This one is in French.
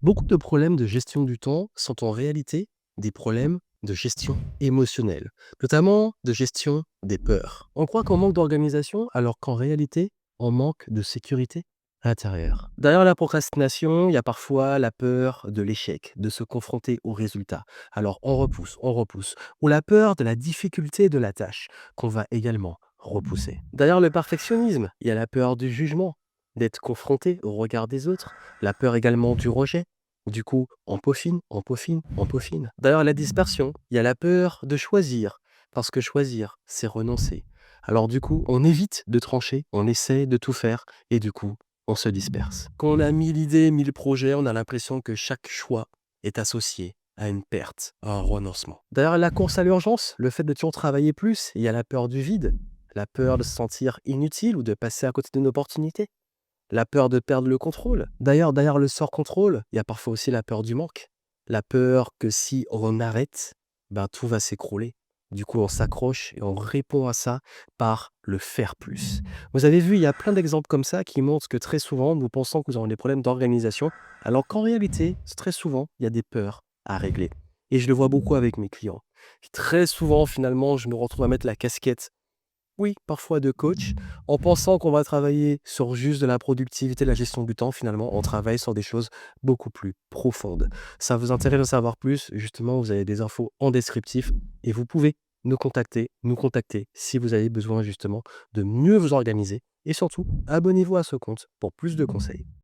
Beaucoup de problèmes de gestion du temps sont en réalité des problèmes de gestion émotionnelle, notamment de gestion des peurs. On croit qu'on manque d'organisation alors qu'en réalité, on manque de sécurité intérieure. Derrière la procrastination, il y a parfois la peur de l'échec, de se confronter au résultat. Alors on repousse. Ou la peur de la difficulté de la tâche qu'on va également repousser. Derrière le perfectionnisme, il y a la peur du jugement, d'être confronté au regard des autres, la peur également du rejet. Du coup, on peaufine, on peaufine, on peaufine. D'ailleurs, la dispersion, il y a la peur de choisir, parce que choisir, c'est renoncer. Alors du coup, on évite de trancher, on essaie de tout faire, et du coup, on se disperse. Quand on a 1000 idées, 1000 projets, on a l'impression que chaque choix est associé à une perte, à un renoncement. D'ailleurs, la course à l'urgence, le fait de toujours travailler plus, il y a la peur du vide, la peur de se sentir inutile ou de passer à côté d'une opportunité. La peur de perdre le contrôle. D'ailleurs, derrière le sort contrôle, il y a parfois aussi la peur du manque. La peur que si on arrête, ben, tout va s'écrouler. Du coup, on s'accroche et on répond à ça par le faire plus. Vous avez vu, il y a plein d'exemples comme ça qui montrent que très souvent, nous pensons que nous avons des problèmes d'organisation, alors qu'en réalité, très souvent, il y a des peurs à régler. Et je le vois beaucoup avec mes clients. Très souvent, finalement, je me retrouve à mettre la casquette, oui, parfois de coach, en pensant qu'on va travailler sur juste de la productivité, de la gestion du temps, finalement, on travaille sur des choses beaucoup plus profondes. Ça vous intéresse de savoir plus, justement, vous avez des infos en descriptif et vous pouvez nous contacter si vous avez besoin justement de mieux vous organiser et surtout, abonnez-vous à ce compte pour plus de conseils.